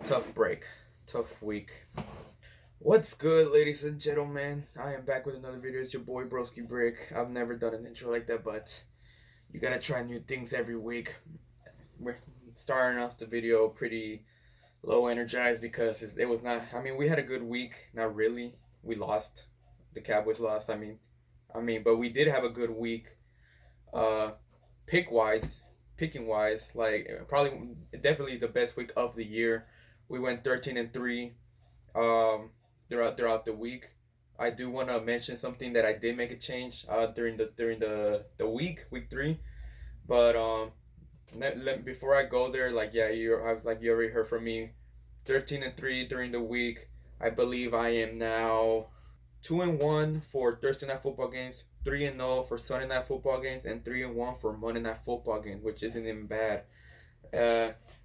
Tough break. Tough week. What's good, ladies and gentlemen? I am back with another video. It's your boy BroskieBrick. I've never done an intro like that, but you gotta try new things every week. We're starting off the video pretty low energized because it was not. I mean, we had a good week. Not really. We lost. The Cowboys lost. But we did have a good week. Uh, picking wise, like probably definitely the best week of the year. We went 13-3 throughout the week. I do want to mention something that I did make a change during the week 3. But before I go there, like yeah, you already heard from me. 13-3 during the week. I believe I am now 2-1 for Thursday night football games, 3-0 for Sunday night football games, and 3-1 for Monday night football games, which isn't even bad.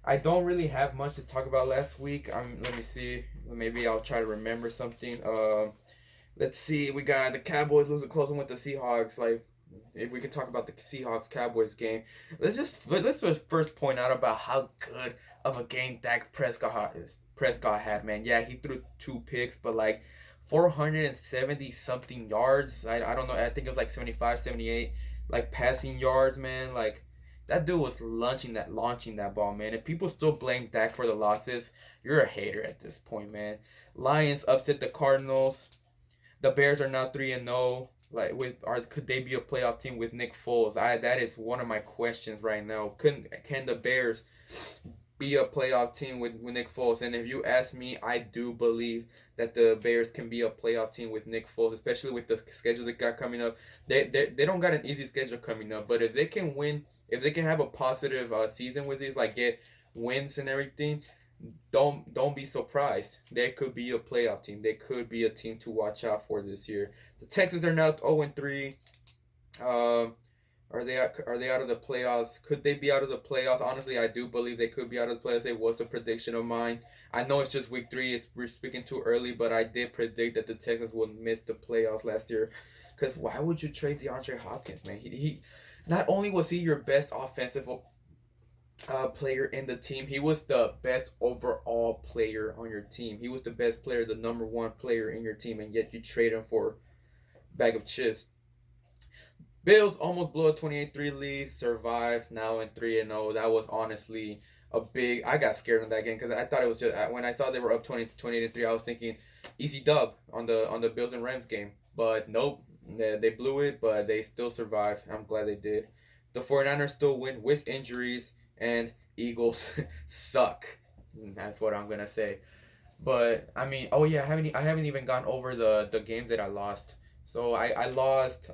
I don't really have much to talk about last week. Let me see. Maybe I'll try to remember something. Let's see. We got the Cowboys losing close one with the Seahawks. Like, if we can talk about the Seahawks Cowboys game, let's first point out about how good of a game Dak Prescott had. Man, yeah, he threw 2 picks, but like 470 something yards. I don't know. I think it was like 75, 78 like passing yards. Man, like that dude was launching that ball, man. If people still blame Dak for the losses, you're a hater at this point, man. Lions upset the Cardinals. The Bears are now 3-0. Like could they be a playoff team with Nick Foles? That is one of my questions right now. Can the Bears be a playoff team with Nick Foles? And if you ask me, I do believe that the Bears can be a playoff team with Nick Foles, especially with the schedule they got coming up. They don't got an easy schedule coming up, but if they can win, if they can have a positive season with these, like get wins and everything, don't be surprised. They could be a playoff team. They could be a team to watch out for this year. The Texans are now 0-3. Are they out of the playoffs? Could they be out of the playoffs? Honestly, I do believe they could be out of the playoffs. It was a prediction of mine. I know it's just week 3. We're speaking too early, but I did predict that the Texans would miss the playoffs last year. Because why would you trade DeAndre Hopkins, man? He not only was he your best offensive player in the team, he was the best overall player on your team. He was the best player, the number 1 player in your team, and yet you trade him for a bag of chips. Bills almost blew a 28-3 lead, survived, now in 3-0. That was honestly a big. I got scared in that game because I thought it was just when I saw they were up 28-3. I was thinking easy dub on the Bills and Rams game, but nope, they blew it, but they still survived. I'm glad they did. The 49ers still win with injuries, and Eagles suck. That's what I'm gonna say. But I mean, oh yeah, I haven't even gone over the games that I lost. So I lost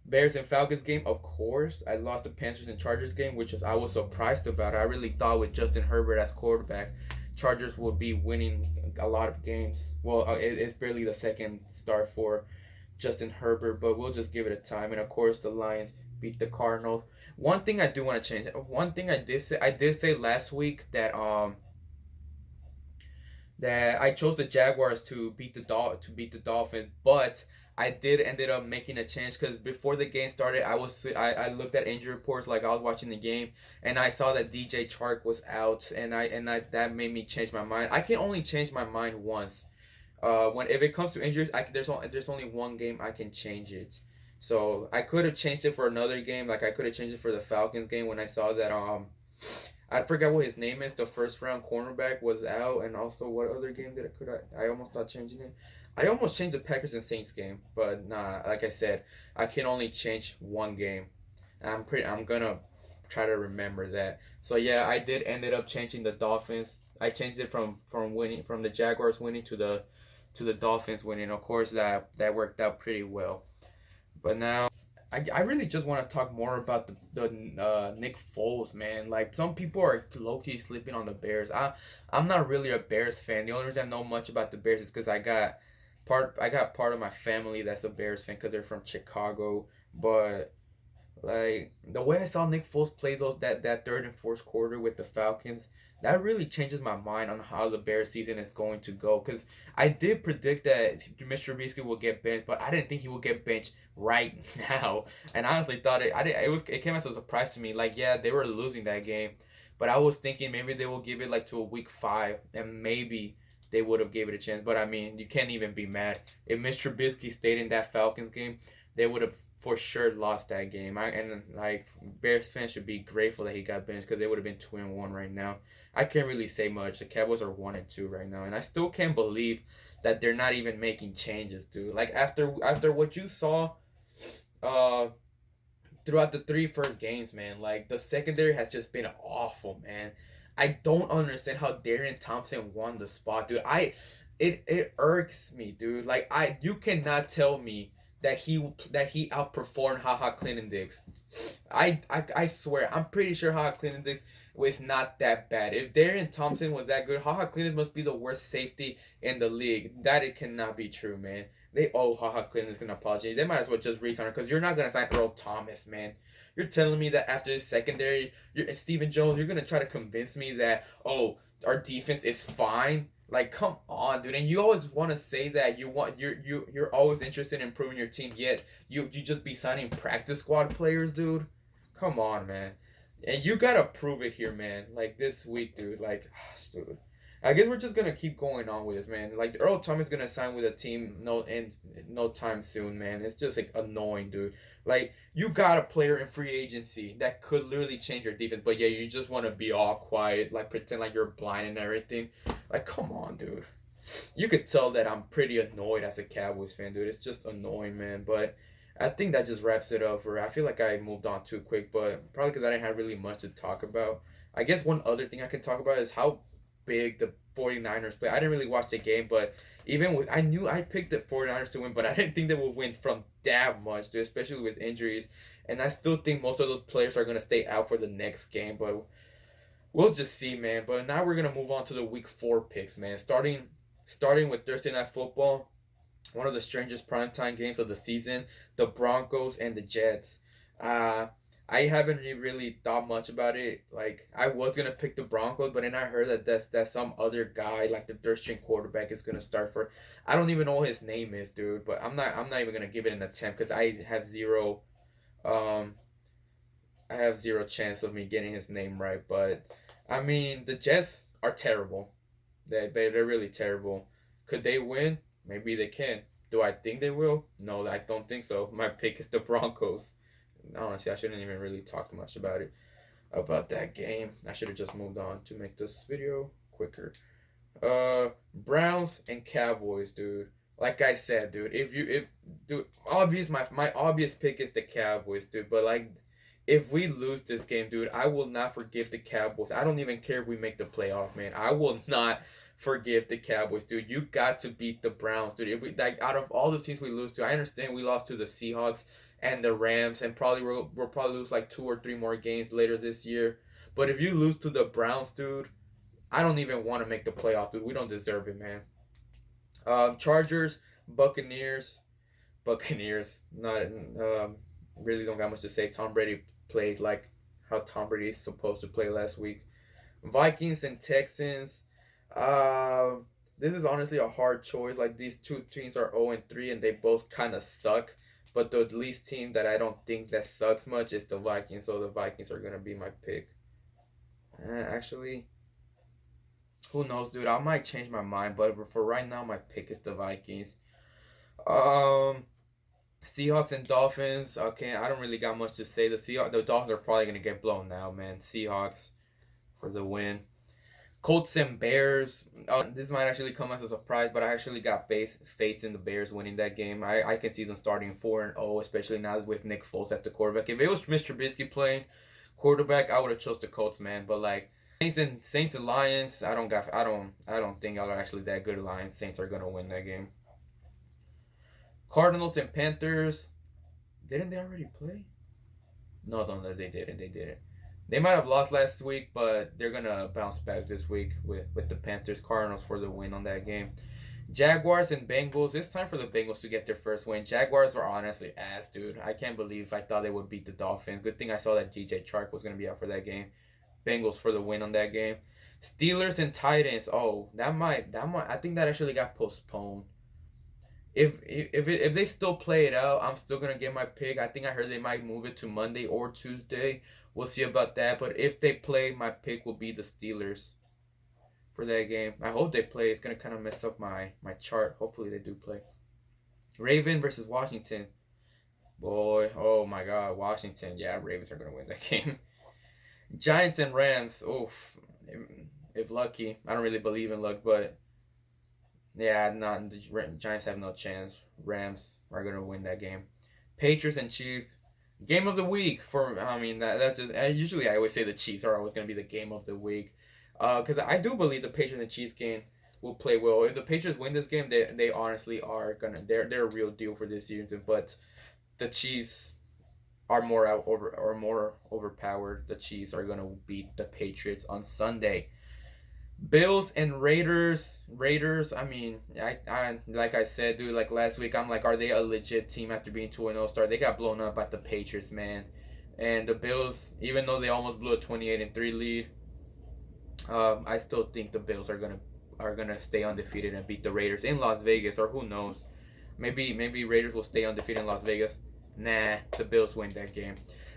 Bears and Falcons game, of course. I lost the Panthers and Chargers game, I was surprised about. I really thought with Justin Herbert as quarterback, Chargers would be winning a lot of games. Well, it's barely the second start for Justin Herbert, but we'll just give it a time. And of course, the Lions beat the Cardinals. One thing I do want to change. One thing I did say last week that I chose the Jaguars to beat the Dolphins, but I did ended up making a change because before the game started, I looked at injury reports like I was watching the game, and I saw that DJ Chark was out, and that made me change my mind. I can only change my mind once. If it comes to injuries, there's only one game I can change it. So I could have changed it for another game, like I could have changed it for the Falcons game when I saw that I forgot what his name is. The first round cornerback was out, and also what other game did I almost thought changing it. I almost changed the Packers and Saints game, but nah. Like I said, I can only change one game. I'm gonna try to remember that. So yeah, I did ended up changing the Dolphins. I changed it from the Jaguars winning to the Dolphins winning. Of course, that worked out pretty well. But now I really just want to talk more about the Nick Foles, man. Like some people are low key sleeping on the Bears. I'm not really a Bears fan. The only reason I know much about the Bears is because I got part of my family that's a Bears fan because they're from Chicago. But like the way I saw Nick Foles play that third and fourth quarter with the Falcons, that really changes my mind on how the Bears season is going to go. Because I did predict that Mr. Trubisky will get benched, but I didn't think he would get benched right now. And I honestly thought it came as a surprise to me. Like yeah, they were losing that game, But I was thinking maybe they will give it like to a week 5, and maybe they would have gave it a chance. But I mean, you can't even be mad if Mr. Trubisky stayed in that Falcons game. They would have for sure lost that game. And like Bears fans should be grateful that he got benched because they would have been 2-1 right now. I can't really say much. The Cowboys are 1-2 right now, and I still can't believe that they're not even making changes, dude. Like after what you saw, uh, throughout the 3 first games, man, like the secondary has just been awful, man. I don't understand how Darian Thompson won the spot, dude. It irks me, dude. Like you cannot tell me that he outperformed Haha Clinton Dix. I swear, I'm pretty sure Haha Clinton Dix was not that bad. If Darian Thompson was that good, Haha Clinton must be the worst safety in the league. That it cannot be true, man. They owe Haha Clinton is gonna apologize. They might as well just resign because you're not gonna sign Earl Thomas, man. You're telling me that after the secondary, Stephen Jones, you're gonna try to convince me that our defense is fine. Like, come on, dude. And you always want to say that you're always interested in improving your team. Yet you just be signing practice squad players, dude. Come on, man. And you gotta prove it here, man. Like this week, dude. Like, dude. I guess we're just gonna keep going on with this, man. Like Earl Thomas gonna sign with a team no time soon, man. It's just like annoying, dude. Like you got a player in free agency that could literally change your defense, but yeah, you just want to be all quiet, like pretend like you're blind and everything. Like, come on, dude. You could tell that I'm pretty annoyed as a Cowboys fan, dude. It's just annoying, man. But I think that just wraps it up. I feel like I moved on too quick, but probably because I didn't have really much to talk about. I guess one other thing I can talk about is how big the 49ers play. I didn't really watch the game, but even with I knew I picked the 49ers to win, but I didn't think they would win from that much, dude, especially with injuries. And I still think most of those players are gonna stay out for the next game, but we'll just see, man. But now we're gonna move on to the week 4 picks, man. Starting with Thursday Night Football, one of the strangest primetime games of the season, the Broncos and the Jets. I haven't really thought much about it. Like I was gonna pick the Broncos, but then I heard that some other guy, like the third string quarterback, is gonna start for. I don't even know what his name is, dude. But I'm not even gonna give it an attempt because um I have zero chance of me getting his name right. But I mean the Jets are terrible. They're really terrible. Could they win? Maybe they can. Do I think they will? No, I don't think so. My pick is the Broncos. Honestly, I shouldn't even really talk much about that game. I should have just moved on to make this video quicker. Browns and Cowboys, dude. Like I said, dude, dude, my obvious pick is the Cowboys, dude. But like, if we lose this game, dude, I will not forgive the Cowboys. I don't even care if we make the playoff, man. I will not forgive the Cowboys, dude. You got to beat the Browns, dude. If we like out of all the teams we lose to, I understand we lost to the Seahawks and the Rams, and we'll probably lose like 2 or 3 more games later this year. But if you lose to the Browns, dude, I don't even want to make the playoffs, dude. We don't deserve it, man. Chargers, Buccaneers, Not really don't got much to say. Tom Brady played like how Tom Brady is supposed to play last week. Vikings and Texans. Uh, this is honestly a hard choice. Like these two teams are 0-3 and they both kind of suck. But the least team that I don't think that sucks much is the Vikings. So the Vikings are gonna be my pick. Actually, who knows, dude? I might change my mind, but for right now, my pick is the Vikings. Um, Seahawks and Dolphins. Okay, I don't really got much to say. The Dolphins are probably gonna get blown now, man. Seahawks for the win. Colts and Bears. This might actually come as a surprise, but I actually got faith in the Bears winning that game. I can see them starting 4-0, especially now with Nick Foles at the quarterback. If it was Mr. Trubisky playing quarterback, I would have chose the Colts, man. But like Saints and Lions, I don't think y'all are actually that good. Lions Saints are gonna win that game. Cardinals and Panthers. Didn't they already play? No, they didn't. They didn't. They might have lost last week, but they're gonna bounce back this week with the Panthers. Cardinals for the win on that game. Jaguars and Bengals. It's time for the Bengals to get their first win. Jaguars are honestly ass, dude. I can't believe I thought they would beat the Dolphins. Good thing I saw that DJ Chark was gonna be out for that game. Bengals for the win on that game. Steelers and Titans. Oh, that might. I think that actually got postponed. If they still play it out, I'm still gonna get my pick. I think I heard they might move it to Monday or Tuesday. We'll see about that. But if they play, my pick will be the Steelers for that game. I hope they play. It's gonna kind of mess up my chart. Hopefully they do play. Raven versus Washington. Boy, oh my God, Washington. Yeah, Ravens are gonna win that game. Giants and Rams. Oof. If lucky, I don't really believe in luck, but yeah, not the Giants have no chance. Rams are gonna win that game. Patriots and Chiefs. Game of the week for I mean that's just usually I always say the Chiefs are always gonna be the game of the week, because I do believe the Patriots and Chiefs game will play well. If the Patriots win this game, they honestly are gonna they're a real deal for this season. But the Chiefs are more overpowered. The Chiefs are gonna beat the Patriots on Sunday. Bills and Raiders. Raiders. I mean, I like I said, dude. Like last week, I'm like, are they a legit team after being 2-0 start? They got blown up by the Patriots, man. And the Bills, even though they almost blew a 28-3 lead, I still think the Bills are gonna stay undefeated and beat the Raiders in Las Vegas, or who knows? Maybe Raiders will stay undefeated in Las Vegas. Nah, the Bills win that game.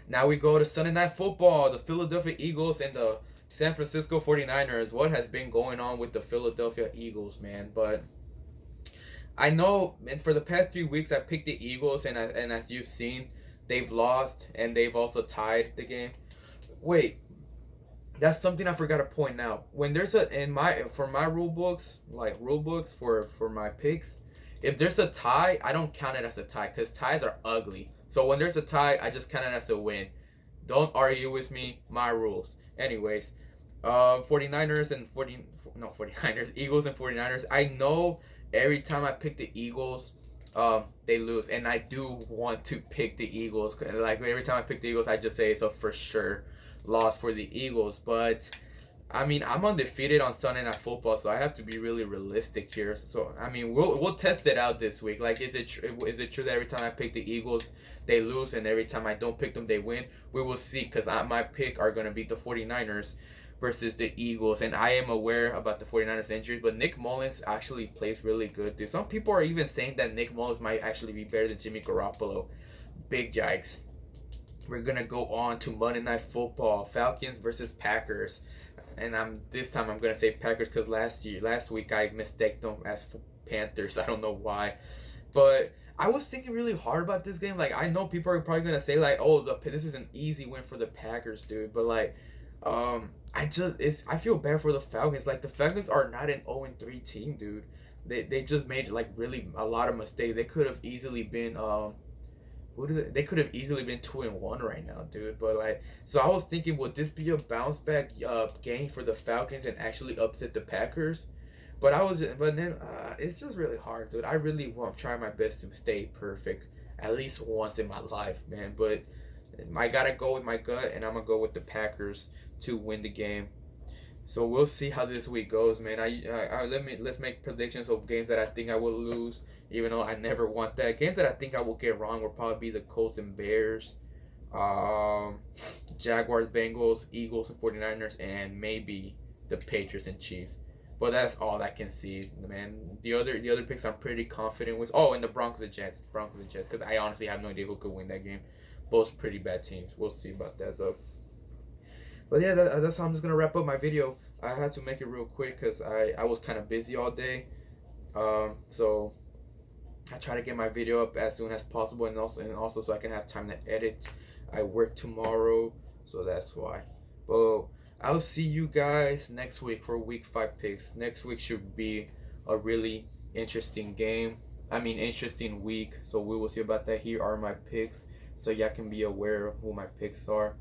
Now we go to Sunday Night Football. The Philadelphia Eagles and the San Francisco 49ers. What has been going on with the Philadelphia Eagles, man? But I know, and for the past 3 weeks, I picked the Eagles, and as you've seen, they've lost and they've also tied the game. Wait, that's something I forgot to point out. When there's for my rule books, like rule books for my picks, if there's a tie, I don't count it as a tie because ties are ugly. So when there's a tie, I just count it as a win. Don't argue with me. My rules. Anyways, 49ers and 49ers, Eagles and 49ers. I know every time I pick the Eagles, they lose, and I do want to pick the Eagles. Like every time I pick the Eagles, I just say it's a for sure loss for the Eagles. But I mean, I'm undefeated on Sunday Night Football, so I have to be really realistic here. So I mean, we'll test it out this week. Like, is it true that every time I pick the Eagles, they lose, and every time I don't pick them, they win? We will see, because my pick are gonna beat the 49ers versus the Eagles, and I am aware about the 49ers injuries, but Nick Mullins actually plays really good, dude. Some people are even saying that Nick Mullins might actually be better than Jimmy Garoppolo. Big yikes. We're gonna go on to Monday Night Football, Falcons versus Packers. And this time I'm gonna say Packers because last week I mistaked them as Panthers. I don't know why, but I was thinking really hard about this game. Like, I know people are probably gonna say like, "Oh, this is an easy win for the Packers, dude." But like, I feel bad for the Falcons. Like, the Falcons are not an 0-3 team, dude. They just made like really a lot of mistakes. They could have easily been they could have easily been 2-1 right now, dude. But like, so I was thinking, would this be a bounce back game for the Falcons and actually upset the Packers? But then it's just really hard, dude. I really want try my best to stay perfect at least once in my life, man. But I gotta go with my gut, and I'm gonna go with the Packers to win the game. So we'll see how this week goes, man. Let's make predictions of games that I think I will lose, even though I never want that. Games that I think I will get wrong will probably be the Colts and Bears, Jaguars, Bengals, Eagles and 49ers, and maybe the Patriots and Chiefs. But that's all I can see, man. The other picks I'm pretty confident with. Oh, and the Broncos and Jets, because I honestly have no idea who could win that game. Both pretty bad teams. We'll see about that though. But yeah, that's how I'm just gonna wrap up my video. I had to make it real quick because I was kind of busy all day. So I try to get my video up as soon as possible, and also so I can have time to edit. I work tomorrow, so that's why. But I'll see you guys next week for week 5 picks. Next week should be a really interesting game. Interesting week. So we will see about that. Here are my picks, so y'all can be aware of who my picks are.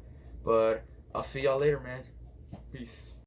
But I'll see y'all later, man. Peace.